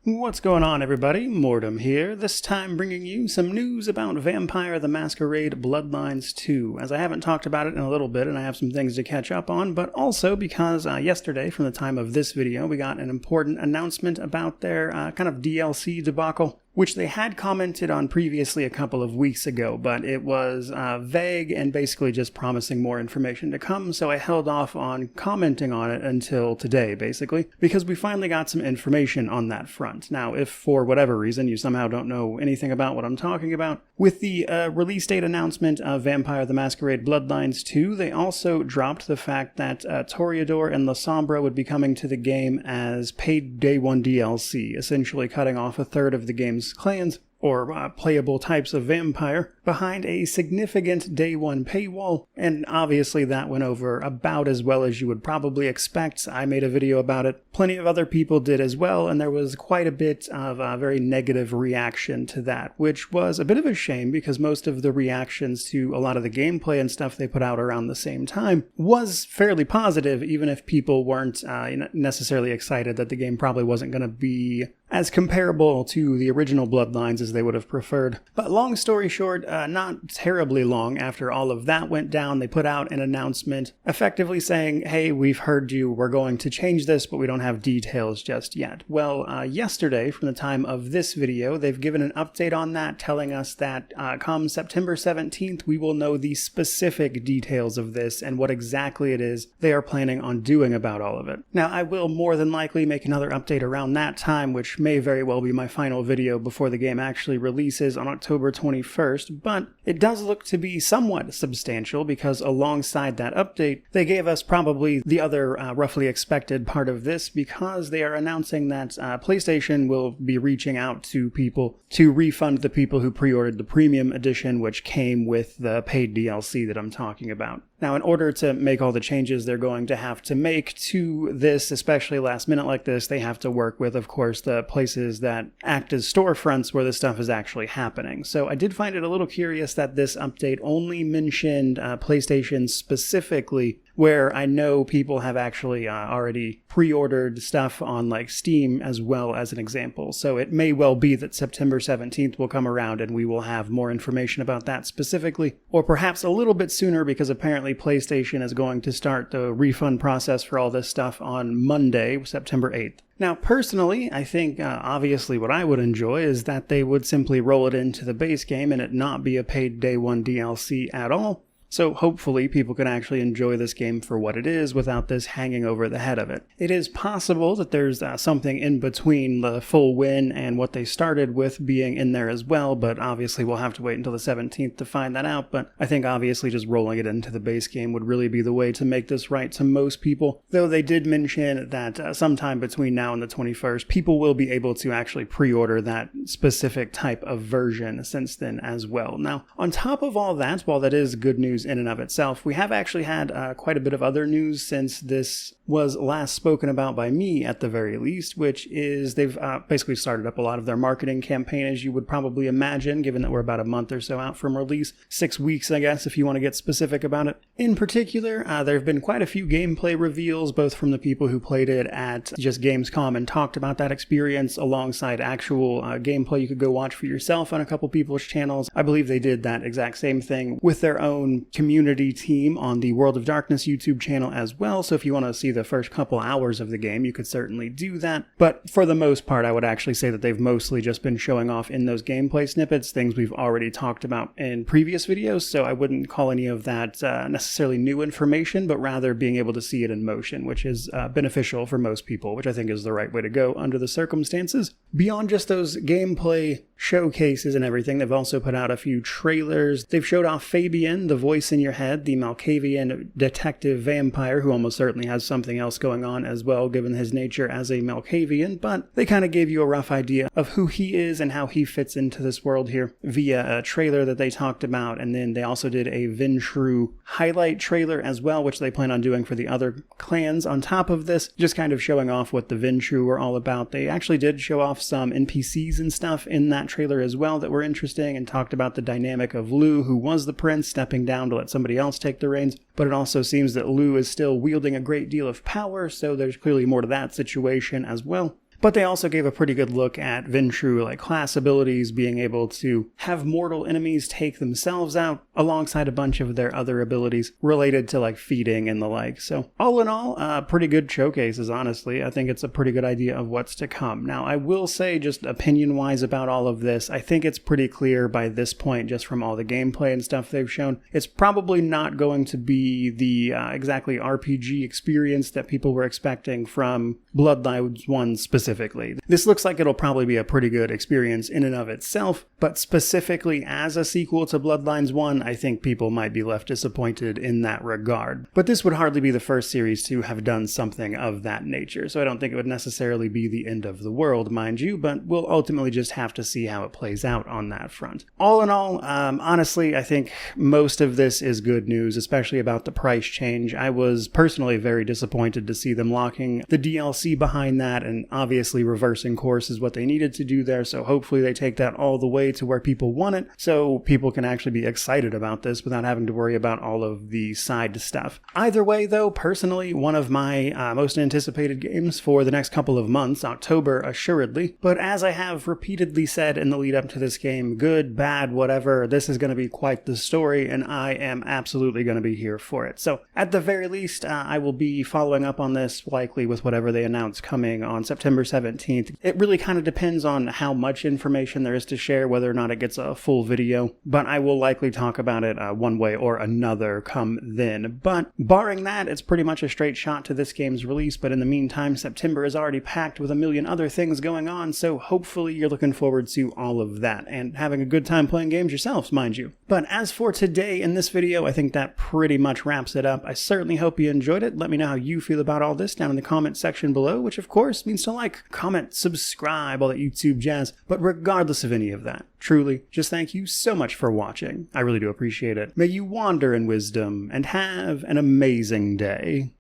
What's going on, everybody? Mortem here, this time bringing you some news about Vampire the Masquerade Bloodlines 2, as I haven't talked about it in a little bit and I have some things to catch up on, but also because yesterday, from the time of this video, we got an important announcement about their kind of DLC debacle, which they had commented on previously a couple of weeks ago, but it was vague and basically just promising more information to come, so I held off on commenting on it until today, basically, because we finally got some information on that front. Now, if for whatever reason you somehow don't know anything about what I'm talking about, with the release date announcement of Vampire the Masquerade Bloodlines 2, they also dropped the fact that Toreador and La Sombra would be coming to the game as paid Day 1 DLC, essentially cutting off a third of the game's clans, or playable types of vampire, behind a significant Day 1 paywall, and obviously that went over about as well as you would probably expect. I made a video about it, plenty of other people did as well, and there was quite a bit of a very negative reaction to that, which was a bit of a shame because most of the reactions to a lot of the gameplay and stuff they put out around the same time was fairly positive, even if people weren't necessarily excited that the game probably wasn't going to be as comparable to the original Bloodlines as they would have preferred. But long story short, not terribly long after all of that went down, they put out an announcement effectively saying, hey, we've heard you, we're going to change this, but we don't have details just yet. Well, yesterday, from the time of this video, they've given an update on that, telling us that come September 17th, we will know the specific details of this and what exactly it is they are planning on doing about all of it. Now, I will more than likely make another update around that time, which may very well be my final video before the game actually releases on October 21st, but it does look to be somewhat substantial because alongside that update, they gave us probably the other roughly expected part of this because they are announcing that PlayStation will be reaching out to people to refund the people who pre-ordered the premium edition, which came with the paid DLC that I'm talking about. Now, in order to make all the changes they're going to have to make to this, especially last minute like this, they have to work with, of course, the places that act as storefronts where this stuff is actually happening. So I did find it a little curious that this update only mentioned PlayStation specifically, where I know people have actually already pre-ordered stuff on like Steam as well, as an example. So it may well be that September 17th will come around and we will have more information about that specifically, or perhaps a little bit sooner because apparently PlayStation is going to start the refund process for all this stuff on Monday, September 8th. Now, personally, I think obviously what I would enjoy is that they would simply roll it into the base game and it not be a paid Day 1 DLC at all. So hopefully people can actually enjoy this game for what it is without this hanging over the head of it. It is possible that there's something in between the full win and what they started with being in there as well, but obviously we'll have to wait until the 17th to find that out. But I think obviously just rolling it into the base game would really be the way to make this right to most people, though they did mention that sometime between now and the 21st, people will be able to actually pre-order that specific type of version since then as well. Now, on top of all that, while that is good news in and of itself, we have actually had quite a bit of other news since this was last spoken about by me at the very least, which is they've basically started up a lot of their marketing campaign, as you would probably imagine, given that we're about a month or so out from release. 6 weeks, I guess, if you want to get specific about it. In particular, there have been quite a few gameplay reveals, both from the people who played it at just Gamescom and talked about that experience, alongside actual gameplay you could go watch for yourself on a couple people's channels. I believe they did that exact same thing with their own community team on the World of Darkness YouTube channel as well, so if you want to see the first couple hours of the game, you could certainly do that. But for the most part, I would actually say that they've mostly just been showing off in those gameplay snippets things we've already talked about in previous videos, so I wouldn't call any of that necessarily new information, but rather being able to see it in motion, which is beneficial for most people, which I think is the right way to go under the circumstances. Beyond just those gameplay showcases and everything, they've also put out a few trailers. They've showed off Fabian, the voice in your head, the Malkavian detective vampire, who almost certainly has something else going on as well, given his nature as a Malkavian, but they kind of gave you a rough idea of who he is and how he fits into this world here via a trailer that they talked about, and then they also did a Ventrue highlight trailer as well, which they plan on doing for the other clans on top of this, just kind of showing off what the Ventrue were all about. They actually did show off some NPCs and stuff in that trailer as well that were interesting, and talked about the dynamic of Lou, who was the prince, stepping down to let somebody else take the reins, but it also seems that Lou is still wielding a great deal of power, so there's clearly more to that situation as well. But they also gave a pretty good look at Ventrue, like class abilities, being able to have mortal enemies take themselves out alongside a bunch of their other abilities related to like feeding and the like. So all in all, pretty good showcases, honestly. I think it's a pretty good idea of what's to come. Now, I will say, just opinion-wise about all of this, I think it's pretty clear by this point, just from all the gameplay and stuff they've shown, it's probably not going to be the exactly RPG experience that people were expecting from Bloodlines 1 specifically. This looks like it'll probably be a pretty good experience in and of itself, but specifically as a sequel to Bloodlines 1, I think people might be left disappointed in that regard. But this would hardly be the first series to have done something of that nature, so I don't think it would necessarily be the end of the world, mind you, but we'll ultimately just have to see how it plays out on that front. All in all, honestly, I think most of this is good news, especially about the price change. I was personally very disappointed to see them locking the DLC behind that, and obviously reversing course is what they needed to do there, so hopefully they take that all the way to where people want it, so people can actually be excited about this without having to worry about all of the side stuff. Either way, though, personally, one of my most anticipated games for the next couple of months, October assuredly, but as I have repeatedly said in the lead up to this game, good, bad, whatever, this is going to be quite the story, and I am absolutely going to be here for it. So at the very least, I will be following up on this likely with whatever they announce coming on September 17th. It really kind of depends on how much information there is to share, whether or not it gets a full video, but I will likely talk about it one way or another come then. But barring that, it's pretty much a straight shot to this game's release, but in the meantime, September is already packed with a million other things going on, so hopefully you're looking forward to all of that, and having a good time playing games yourselves, mind you. But as for today in this video, I think that pretty much wraps it up. I certainly hope you enjoyed it. Let me know how you feel about all this down in the comment section below, which of course means to like, comment, subscribe, all that YouTube jazz. But regardless of any of that, truly, just thank you so much for watching. I really do appreciate it. May you wander in wisdom and have an amazing day.